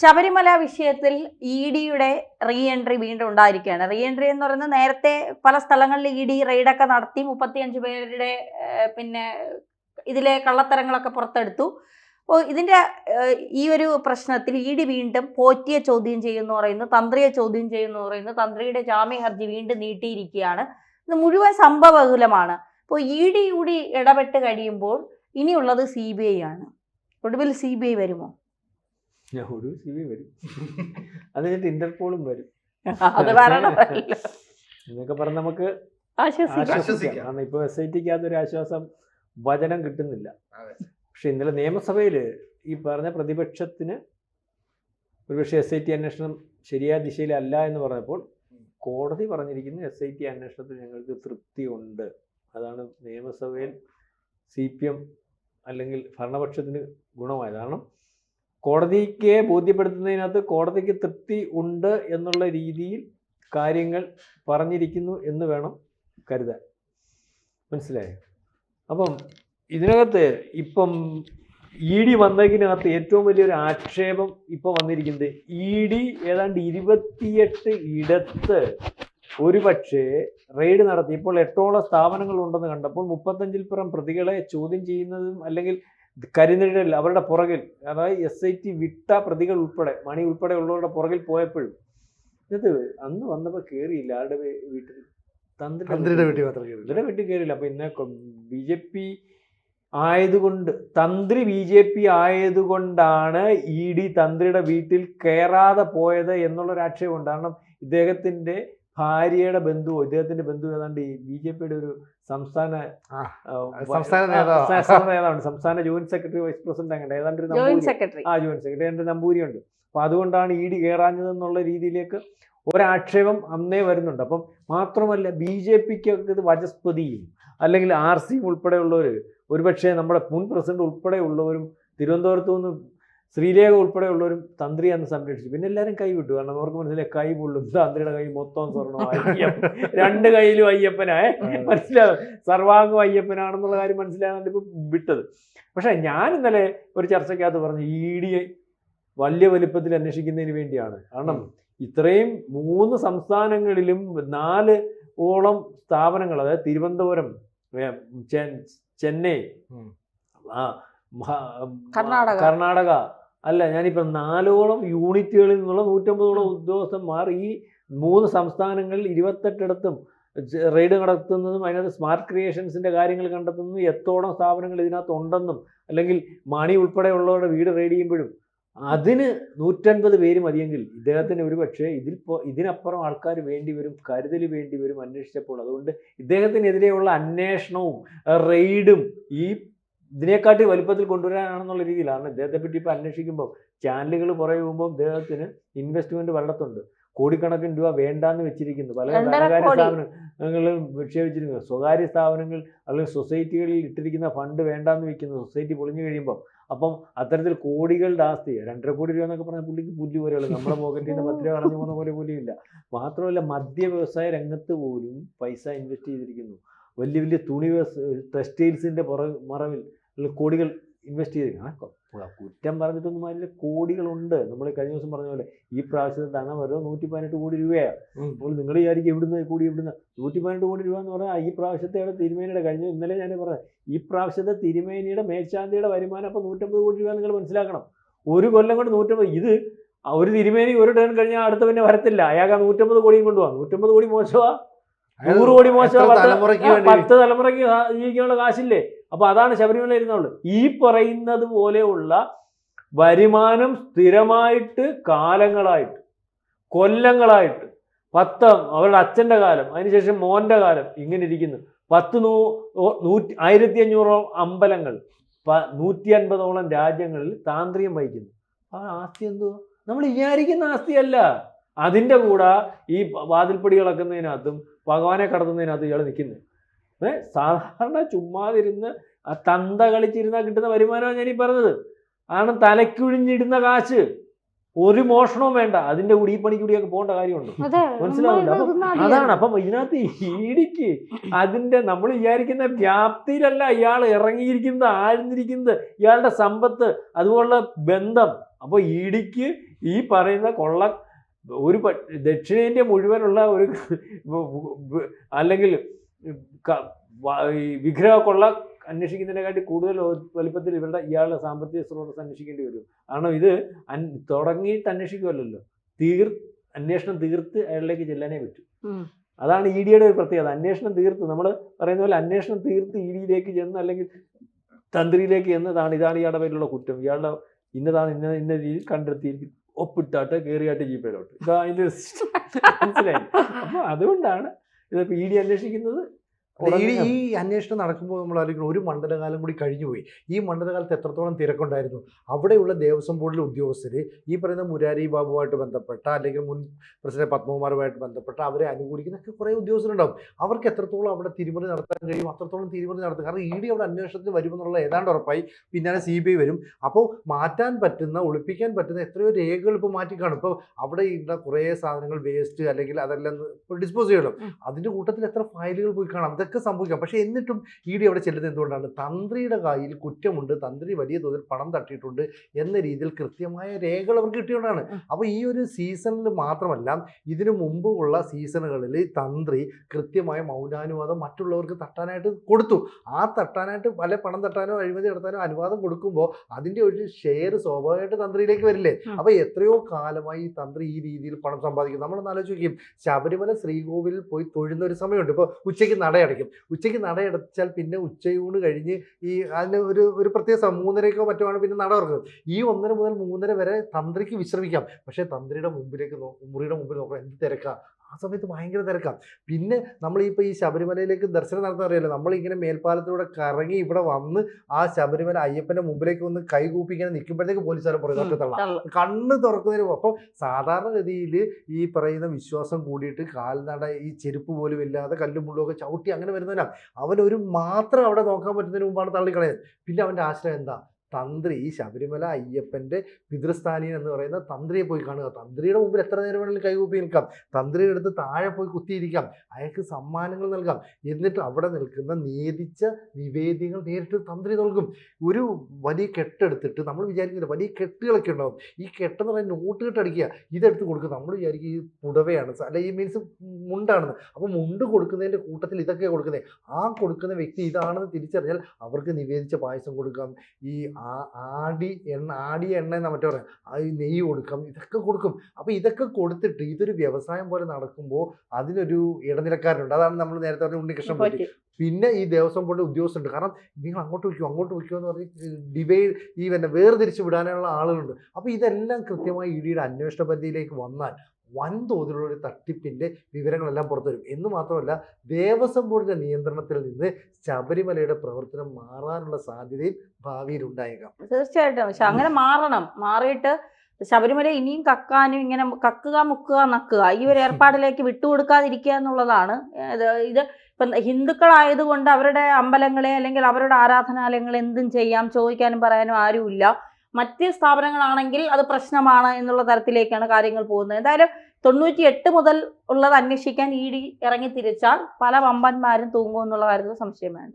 ശബരിമല വിഷയത്തിൽ ഇ ഡിയുടെ re entry വീണ്ടും ഉണ്ടായിരിക്കുകയാണ്. റീ എൻട്രി എന്ന് പറയുന്നത് നേരത്തെ പല സ്ഥലങ്ങളിൽ ഇ ഡി റെയ്ഡൊക്കെ നടത്തി 35 പേരുടെ പിന്നെ ഇതിലെ കള്ളത്തരങ്ങളൊക്കെ പുറത്തെടുത്തു. അപ്പോൾ ഇതിൻ്റെ ഈ ഒരു പ്രശ്നത്തിൽ ഇ ഡി വീണ്ടും പോറ്റിയെ ചോദ്യം ചെയ്യുമെന്ന് പറയുന്നു, തന്ത്രിയെ ചോദ്യം ചെയ്യുമെന്ന് പറയുന്നു, തന്ത്രിയുടെ ജാമ്യ ഹർജി വീണ്ടും നീട്ടിയിരിക്കുകയാണ്. ഇത് മുഴുവൻ സംഭവബഹുലമാണ്. അപ്പോൾ ഇ ഡി കൂടി ഇടപെട്ട് കഴിയുമ്പോൾ ഇനിയുള്ളത് CBI ആണ്. ഒടുവിൽ CBI വരുമോ? വരും. അത് കഴിഞ്ഞിട്ട് ഇന്റർപോളും വരും. അത് വരണമല്ലോ എന്നൊക്കെ പറഞ്ഞ് നമുക്ക് ആശ്വസിക്കാം. കാരണം ഇപ്പൊ SITക്ക് അതൊരു ആശ്വാസം വചനം കിട്ടുന്നില്ല. പക്ഷെ ഇന്നലെ നിയമസഭയിൽ ഈ പറഞ്ഞ പ്രതിപക്ഷത്തിന് ഒരുപക്ഷെ SIT അന്വേഷണം ശരിയായ ദിശയിലല്ല എന്ന് പറഞ്ഞപ്പോൾ കോടതി പറഞ്ഞിരിക്കുന്നു SIT അന്വേഷണത്തിൽ ഞങ്ങൾക്ക് തൃപ്തിയുണ്ട്. അതാണ് നിയമസഭയിൽ CPM അല്ലെങ്കിൽ ഭരണപക്ഷത്തിന് ഗുണമായത്. കാരണം കോടതിക്ക് ബോധ്യപ്പെടുത്തുന്നതിനകത്ത് കോടതിക്ക് തൃപ്തി ഉണ്ട് എന്നുള്ള രീതിയിൽ കാര്യങ്ങൾ പറഞ്ഞിരിക്കുന്നു എന്ന് വേണം കരുതാൻ. മനസ്സിലായോ? അപ്പം ഇതിനകത്ത് ഇപ്പം ED വന്നതിനകത്ത് ഏറ്റവും വലിയൊരു ആക്ഷേപം ഇപ്പോൾ വന്നിരിക്കുന്നത് ED ഏതാണ്ട് 28 ഇടത്ത് ഒരുപക്ഷെ റെയ്ഡ് നടത്തി. ഇപ്പോൾ 8ഓളം സ്ഥാപനങ്ങൾ ഉണ്ടെന്ന് കണ്ടപ്പോൾ 35-ൽ പരം പ്രതികളെ ചോദ്യം ചെയ്യുന്നതും അല്ലെങ്കിൽ കരിനിഴൽ അവരുടെ പുറകിൽ, അതായത് SIT വിട്ട പ്രതികൾ ഉൾപ്പെടെ മണി ഉൾപ്പെടെ ഉള്ളവരുടെ പുറകിൽ പോയപ്പോഴും ഇത് അന്ന് വന്നപ്പോൾ കയറിയില്ല. ആരുടെ വീട്ടിൽ? തന്ത്രിയുടെ വീട്ടിൽ കയറിയില്ല. അപ്പൊ ഇന്ന് BJP ആയതുകൊണ്ട്, തന്ത്രി BJP ആയതുകൊണ്ടാണ് ED തന്ത്രിയുടെ വീട്ടിൽ കയറാതെ പോയത് എന്നുള്ളൊരു ആക്ഷേപമുണ്ട്. കാരണം ഇദ്ദേഹത്തിന്റെ ഭാര്യയുടെ ബന്ധുവോ ഇദ്ദേഹത്തിന്റെ ബന്ധു ഏതാണ്ട് ഈ BJPയുടെ ഒരു സംസ്ഥാന നേതാവാണ്, സംസ്ഥാന ജോയിന്റ് സെക്രട്ടറി വൈസ് പ്രസിഡന്റ്, അങ്ങനെ ഏതാണ്ട് ഒരു ജോയിന്റ് സെക്രട്ടറി നമ്പൂരിയുണ്ട്. അപ്പൊ അതുകൊണ്ടാണ് ED കയറാഞ്ഞത് എന്നുള്ള രീതിയിലേക്ക് ഒരാക്ഷേപം അന്നേ വരുന്നുണ്ട്. അപ്പം മാത്രമല്ല BJPക്ക് ഇത് വചസ്പതിയും അല്ലെങ്കിൽ RC ഉൾപ്പെടെയുള്ളവർ, ഒരുപക്ഷെ നമ്മുടെ മുൻ പ്രസിഡന്റ് ഉൾപ്പെടെയുള്ളവരും തിരുവനന്തപുരത്തു നിന്ന് ശ്രീലേഖ ഉൾപ്പെടെയുള്ളവരും തന്ത്രി അന്ന് സംരക്ഷിച്ചു. പിന്നെ എല്ലാവരും കൈവിട്ടു. കാരണം അവർക്ക് മനസ്സിലായി കൈ പൊള്ളും, തന്ത്രിയുടെ കൈ മൊത്തം സ്വർണ്ണമായി, രണ്ട് കൈയിലും അയ്യപ്പനായ മനസ്സിലാവും, സർവാംഗം അയ്യപ്പനാണെന്നുള്ള കാര്യം മനസ്സിലാകാണ്ട് ഇപ്പം വിട്ടത്. പക്ഷെ ഞാൻ ഇന്നലെ ഒരു ചർച്ചയ്ക്കകത്ത് പറഞ്ഞു ED വലിയ വലിപ്പത്തിൽ അന്വേഷിക്കുന്നതിന് വേണ്ടിയാണ്. കാരണം ഇത്രയും 3 സംസ്ഥാനങ്ങളിലും 4ഓളം സ്ഥാപനങ്ങൾ, അതായത് തിരുവനന്തപുരം, ചെന്നൈ, കർണാടക, അല്ല ഞാനിപ്പം 4ഓളം യൂണിറ്റുകളിൽ നിന്നുള്ള 150ഓളം ഉദ്യോഗസ്ഥന്മാർ ഈ 3 സംസ്ഥാനങ്ങളിൽ 28ഇടത്തും റെയ്ഡ് നടത്തുന്നതും അതിനകത്ത് സ്മാർട്ട് ക്രിയേഷൻസിന്റെ കാര്യങ്ങൾ കണ്ടെത്തുന്നതും 8ഓളം സ്ഥാപനങ്ങൾ ഇതിനകത്ത് ഉണ്ടെന്നും അല്ലെങ്കിൽ മണി ഉൾപ്പെടെയുള്ളവരുടെ വീട് റെയ്ഡ് ചെയ്യുമ്പോഴും അതിന് 150 പേര് മതിയെങ്കിൽ ഇദ്ദേഹത്തിന് ഒരു പക്ഷേ ഇതിനപ്പുറം ആൾക്കാർ വേണ്ടി വരും, കരുതൽ വേണ്ടി വരും അന്വേഷിച്ചപ്പോൾ. അതുകൊണ്ട് ഇദ്ദേഹത്തിനെതിരെയുള്ള അന്വേഷണവും റെയ്ഡും ഈ ഇതിനെക്കാട്ടി വലുപ്പത്തിൽ കൊണ്ടുവരാനാണെന്നുള്ള രീതിയിലാണ്. ഇദ്ദേഹത്തെ പറ്റി ഇപ്പം അന്വേഷിക്കുമ്പോൾ ചാനലുകൾ പറയുമ്പോൾ ഇദ്ദേഹത്തിന് ഇൻവെസ്റ്റ്മെന്റ് വല്ലത്തുണ്ട്, കോടിക്കണക്കിന് രൂപ വേണ്ടാന്ന് വെച്ചിരിക്കുന്നു. പല ധനകാര്യ സ്ഥാപനങ്ങളും വിക്ഷേപിച്ചിരിക്കുന്നു. സ്വകാര്യ സ്ഥാപനങ്ങൾ അല്ലെങ്കിൽ സൊസൈറ്റികളിൽ ഇട്ടിരിക്കുന്ന ഫണ്ട് വേണ്ടാന്ന് വെക്കുന്നു സൊസൈറ്റി പൊളിഞ്ഞു കഴിയുമ്പോൾ. അപ്പം അത്തരത്തിൽ കോടികളുടെ ആസ്തി, 2.5 കോടി രൂപ എന്നൊക്കെ പറഞ്ഞാൽ പുള്ളിക്ക് പുല്ല് പോലെയുള്ളൂ. നമ്മുടെ പോക്കറ്റിൽ നിന്ന് 10 രൂപ കളഞ്ഞു പോകുന്ന പോലെ പോലും ഇല്ല. മാത്രമല്ല മദ്യ വ്യവസായ രംഗത്ത് പോലും പൈസ ഇൻവെസ്റ്റ് ചെയ്തിരിക്കുന്നു. വലിയ വലിയ തുണി ടെക്സ്റ്റൈൽസിന്റെ മറവിൽ കോടികൾ ഇൻവെസ്റ്റ് ചെയ്തിരിക്കുന്നു. കുറ്റം പറഞ്ഞിട്ടൊന്നും അതിൽ കോടികളുണ്ട്. നമ്മൾ കഴിഞ്ഞ ദിവസം പറഞ്ഞ പോലെ ഈ പ്രാവശ്യത്തെ ധനം വരുന്നത് 118 കോടി രൂപയാണ്. അപ്പോൾ നിങ്ങൾ വിചാരിക്കും എവിടുന്ന് കൂടി, എവിടുന്ന് 118 കോടി രൂപ എന്ന് പറഞ്ഞാൽ ഈ പ്രാവശ്യത്തെ തിരുമേനിയുടെ കഴിഞ്ഞ ഇന്നലെ ഞാൻ പറഞ്ഞത് ഈ പ്രാവശ്യത്തെ തിരുമേനിയുടെ മേൽശാന്തിയുടെ വരുമാനം അപ്പോൾ 150 കോടി രൂപ നിങ്ങൾ മനസ്സിലാക്കണം. ഒരു കൊല്ലം കൊണ്ട് 150. ഇത് ഒരു തിരുമേനി ഒരു ടേൺ കഴിഞ്ഞാൽ അടുത്ത പിന്നെ വരത്തില്ല. അയാൾക്ക് 150 കോടിയും കൊണ്ടുപോകാം. 150 കോടി മോശമാ, 100 കോടി മോശമാ, 10 തലമുറയ്ക്ക് ജീവിക്കാനുള്ള കാശില്ലേ. അപ്പൊ അതാണ് ശബരിമല ഇരുന്നുള്ളൂ. ഈ പറയുന്നത് പോലെയുള്ള വരുമാനം സ്ഥിരമായിട്ട് കാലങ്ങളായിട്ട്, കൊല്ലങ്ങളായിട്ട്, അവരുടെ അച്ഛൻ്റെ കാലം, അതിനുശേഷം മോൻ്റെ കാലം, ഇങ്ങനെ ഇരിക്കുന്നു. 1500 അമ്പലങ്ങൾ, 150ഓളം രാജ്യങ്ങളിൽ താന്ത്രികം വഹിക്കുന്നു. ആ ആസ്തി എന്തോ നമ്മൾ വിചാരിക്കുന്ന ആസ്തിയല്ല. അതിൻ്റെ കൂടെ ഈ വാതിൽപ്പടി ഇളക്കുന്നതിനകത്തും ഭഗവാനെ കടത്തുന്നതിനകത്തും ഇയാൾ നിൽക്കുന്നത്. സാധാരണ ചുമ്മാതിരുന്ന് തന്ത കളിച്ചിരുന്നാൽ കിട്ടുന്ന വരുമാനമാണ് ഞാനീ പറഞ്ഞത്. ആണ് തലക്കുഴിഞ്ഞിടുന്ന കാശ്. ഒരു മോഷണവും വേണ്ട, അതിന്റെ കൂടി ഈ പണിക്കൂടിയൊക്കെ പോകേണ്ട കാര്യമുണ്ട്. മനസ്സിലാവില്ല. അപ്പം അതാണ്. അപ്പം ഇതിനകത്ത് EDക്ക് അതിന്റെ നമ്മൾ വിചാരിക്കുന്ന വ്യാപ്തിയിലല്ല ഇയാൾ ഇറങ്ങിയിരിക്കുന്നത്, ആഴ്ന്നിരിക്കുന്നത്, ഇയാളുടെ സമ്പത്ത്, അതുപോലുള്ള ബന്ധം. അപ്പോൾ EDക്ക് ഈ പറയുന്ന കൊള്ള ഒരു ദക്ഷിണേന്ത്യ മുഴുവനുള്ള ഒരു അല്ലെങ്കിൽ ഈ വിഗ്രഹ കൊള്ള അന്വേഷിക്കുന്നതിനെക്കാട്ടി കൂടുതൽ വലിപ്പത്തിൽ ഇയാളുടെ സാമ്പത്തിക സ്രോതസ് അന്വേഷിക്കേണ്ടി വരും. കാരണം ഇത് തുടങ്ങിയിട്ട് അന്വേഷിക്കുമല്ലോ, അന്വേഷണം തീർത്ത് അയാളിലേക്ക് ചെല്ലാനേ പറ്റും. അതാണ് ഇ ഡിയുടെ ഒരു പ്രത്യേകത. അന്വേഷണം തീർത്ത്, നമ്മൾ പറയുന്ന പോലെ അന്വേഷണം തീർത്ത് ഇ ഡിയിലേക്ക് ചെന്ന് അല്ലെങ്കിൽ തന്ത്രിയിലേക്ക് ചെന്നതാണ് ഇതാണ് ഇയാളുടെ പേരിലുള്ള കുറ്റം, ഇയാളുടെ ഇന്ന രീതിയിൽ കണ്ടെത്തിയിരിക്കും, ഒപ്പിട്ടാട്ട് കയറിയാട്ട് ജീപ്പയിലോട്ട്. ഇതാ അതിൻ്റെ മനസ്സിലായി. അപ്പോൾ അതുകൊണ്ടാണ് ഇതിപ്പോൾ ഇ ഡി അന്വേഷിക്കുന്നത്. ഈ അന്വേഷണം നടക്കുമ്പോൾ നമ്മൾ ആലോചിക്കണം, ഒരു മണ്ഡലകാലം കൂടി കഴിഞ്ഞുപോയി. ഈ മണ്ഡലകാലത്ത് എത്രത്തോളം തിരക്കുണ്ടായിരുന്നു. അവിടെയുള്ള ദേവസ്വം ബോർഡിലെ ഉദ്യോഗസ്ഥർ ഈ പറയുന്ന മുരാരി ബാബുവായിട്ട് ബന്ധപ്പെട്ട അല്ലെങ്കിൽ മുൻ പ്രസിഡന്റ് പത്മകുമാറുമായിട്ട് ബന്ധപ്പെട്ട അവരെ അനുകൂലിക്കുന്നൊക്കെ കുറേ ഉദ്യോഗസ്ഥരുണ്ടാവും. അവർക്ക് എത്രത്തോളം അവിടെ തിരിമറി നടത്താൻ കഴിയും അത്രത്തോളം തിരിമറി നടത്തും. കാരണം ഇ ഡി അവിടെ അന്വേഷണത്തിന് വരുമെന്നുള്ള ഏതാണ്ട് ഉറപ്പായി. പിന്നാലെ CBI വരും. അപ്പോൾ മാറ്റാൻ പറ്റുന്ന, ഒളിപ്പിക്കാൻ പറ്റുന്ന എത്രയോ രേഖകൾ ഇപ്പോൾ മാറ്റിക്കാണും. ഇപ്പോൾ അവിടെ ഉള്ള കുറേ സാധനങ്ങൾ വേസ്റ്റ് അല്ലെങ്കിൽ അതെല്ലാം ഡിസ്പോസ് ചെയ്യണം. അതിൻ്റെ കൂട്ടത്തിൽ എത്ര ഫയലുകൾ പോയി കാണാം. ഇതൊക്കെ സംഭവിക്കാം. പക്ഷേ എന്നിട്ടും ഇ ഡി അവിടെ ചെല്ലുന്നത് എന്തുകൊണ്ടാണ്? തന്ത്രിയുടെ കയ്യിൽ കുറ്റമുണ്ട്, തന്ത്രി വലിയ തോതിൽ പണം തട്ടിയിട്ടുണ്ട് എന്ന രീതിയിൽ കൃത്യമായ രേഖകൾ അവർക്ക് കിട്ടിയോണ്ടാണ്. അപ്പോൾ ഈ ഒരു സീസണിൽ മാത്രമല്ല, ഇതിനു മുമ്പുള്ള സീസണുകളിൽ തന്ത്രി കൃത്യമായ മൗനാനുവാദം മറ്റുള്ളവർക്ക് തട്ടാനായിട്ട് കൊടുത്തു. ആ തട്ടാനായിട്ട് പല പണം തട്ടാനോ അഴിമതി നടത്താനോ അനുവാദം കൊടുക്കുമ്പോൾ അതിൻ്റെ ഒരു ഷെയർ സ്വാഭാവികമായിട്ട് തന്ത്രിയിലേക്ക് വരില്ലേ? അപ്പോൾ എത്രയോ കാലമായി ഈ തന്ത്രി ഈ രീതിയിൽ പണം സമ്പാദിക്കും. നമ്മളൊന്ന് ആലോചിക്കുകയും, ശബരിമല ശ്രീകോവിലിൽ പോയി തൊഴുന്ന ഒരു സമയമുണ്ട്. ഇപ്പോൾ ഉച്ചയ്ക്ക് നടയടയ്ക്കും. ഉച്ചയ്ക്ക് നടയടച്ചാൽ പിന്നെ ഉച്ചയൂണ് കഴിഞ്ഞ് ഈ അതിന് ഒരു പ്രത്യേക 3:30 മറ്റുമാണ് പിന്നെ നട തുറക്കുന്നത്. ഈ 1:30 മുതൽ 3:30 വരെ തന്ത്രിക്ക് വിശ്രമിക്കാം. പക്ഷേ തന്ത്രിയുടെ മുറിയുടെ മുമ്പിൽ നോക്കണം, എന്ത് തിരക്കാ. ആ സമയത്ത് ഭയങ്കര തിരക്കാം. പിന്നെ നമ്മളിപ്പോൾ ഈ ശബരിമലയിലേക്ക് ദർശനം നടത്താൻ അറിയാലോ, നമ്മളിങ്ങനെ മേൽപ്പാലത്തിലൂടെ കറങ്ങി ഇവിടെ വന്ന് ആ ശബരിമല അയ്യപ്പൻ്റെ മുമ്പിലേക്ക് വന്ന് കൈകൂപ്പിങ്ങനെ നിൽക്കുമ്പോഴത്തേക്ക് പോലീസുകാരെ പുറകോട്ട് കണ്ണ് തുറക്കുന്നതിന്. അപ്പോൾ സാധാരണഗതിയിൽ ഈ പറയുന്ന വിശ്വാസം കൂടിയിട്ട് കാൽനട ഈ ചെരുപ്പ് പോലും ഇല്ലാതെ കല്ലും മുള്ളുമൊക്കെ ചവിട്ടി അങ്ങനെ വരുന്നവനാണ്. അവനൊരു മാത്രം അവിടെ നോക്കാൻ പറ്റുന്നതിന് മുമ്പാണ് തള്ളിക്കളയുന്നത്. പിന്നെ അവൻ്റെ ആശ്രയം എന്താ? തന്ത്രി. ഈ ശബരിമല അയ്യപ്പൻ്റെ പിതൃസ്ഥാനീയൻ എന്ന് പറയുന്ന തന്ത്രിയെ പോയി കാണുക. തന്ത്രിയുടെ മുമ്പിൽ എത്ര നേരം വേണമെങ്കിലും കൈകൂപ്പി നിൽക്കാം. തന്ത്രിയുടെ അടുത്ത് താഴെ പോയി കുത്തിയിരിക്കാം. അയാൾക്ക് സമ്മാനങ്ങൾ നൽകാം. എന്നിട്ട് അവിടെ നിൽക്കുന്ന നേദിച്ച നിവേദ്യങ്ങൾ നേരിട്ട് തന്ത്രി നൽകും. ഒരു വലിയ കെട്ടെടുത്തിട്ട്, നമ്മൾ വിചാരിക്കുന്നില്ല, വലിയ കെട്ടുകളൊക്കെ ഉണ്ടാവും. ഈ കെട്ടെന്ന് പറയുന്നത് നോട്ട് കെട്ടടിക്കുക, ഇതെടുത്ത് കൊടുക്കുക. നമ്മൾ വിചാരിക്കും ഈ പുടവയാണ്, അല്ല ഈ മീൻസ് മുണ്ടാണെന്ന്. അപ്പോൾ മുണ്ട് കൊടുക്കുന്നതിൻ്റെ കൂട്ടത്തിൽ ഇതൊക്കെ കൊടുക്കുന്നത്. ആ കൊടുക്കുന്ന വ്യക്തി ഇതാണെന്ന് തിരിച്ചറിഞ്ഞാൽ അവർക്ക് നിവേദിച്ച പായസം കൊടുക്കാം, ഈ ആടിയ എണ്ണ എന്ന് മറ്റേ പറയാം, ഈ നെയ്യ് കൊടുക്കാം, ഇതൊക്കെ കൊടുക്കും. അപ്പോൾ ഇതൊക്കെ കൊടുത്തിട്ട് ഇതൊരു വ്യവസായം പോലെ നടക്കുമ്പോൾ അതിനൊരു ഇടനിലക്കാരനുണ്ട്. അതാണ് നമ്മൾ നേരത്തെ പറഞ്ഞ ഉണ്ണികൃഷ്ണൻ പോറ്റി. പിന്നെ ഈ ദേവസ്വം ബോർഡ് ഉദ്യോഗസ്ഥരുണ്ട്. കാരണം നിങ്ങൾ അങ്ങോട്ട് വയ്ക്കുമോ എന്ന് പറഞ്ഞ് വേർതിരിച്ച് വിടാനുള്ള ആളുകളുണ്ട്. അപ്പോൾ ഇതെല്ലാം കൃത്യമായി ഇ ഡിയുടെ അന്വേഷണ പരിധിയിലേക്ക് വന്നാൽ വൻതോതിലുള്ള ഒരു തട്ടിപ്പിൻ്റെ വിവരങ്ങളെല്ലാം പുറത്തു വരും. എന്ന് മാത്രമല്ല, ദേവസ്വം ബോർഡിൻ്റെ നിയന്ത്രണത്തിൽ നിന്ന് ശബരിമലയുടെ പ്രവർത്തനം മാറാനുള്ള സാധ്യതയും ഭാവിയിൽ ഉണ്ടായേക്കാം. തീർച്ചയായിട്ടും. പക്ഷെ അങ്ങനെ മാറിയിട്ട് ശബരിമല ഇനിയും കക്കാനും ഇങ്ങനെ കക്കുക മുക്കുക നക്കുക ഈ ഒരു ഏർപ്പാടിലേക്ക് വിട്ടുകൊടുക്കാതിരിക്കുക എന്നുള്ളതാണ്. ഇത് ഇപ്പം ഹിന്ദുക്കളായതുകൊണ്ട് അവരുടെ അമ്പലങ്ങളെ അല്ലെങ്കിൽ അവരുടെ ആരാധനാലയങ്ങൾ എന്തും ചെയ്യാം, ചോദിക്കാനും പറയാനും ആരുമില്ല. മറ്റ് സ്ഥാപനങ്ങളാണെങ്കിൽ അത് പ്രശ്നമാണ് എന്നുള്ള തരത്തിലേക്കാണ് കാര്യങ്ങൾ പോകുന്നത്. എന്തായാലും 98 മുതൽ ഉള്ളത് അന്വേഷിക്കാൻ ഇ ഡി ഇറങ്ങി തിരിച്ചാൽ പല വമ്പന്മാരും തൂങ്ങും എന്നുള്ള കാര്യത്തിൽ സംശയം വേണ്ട.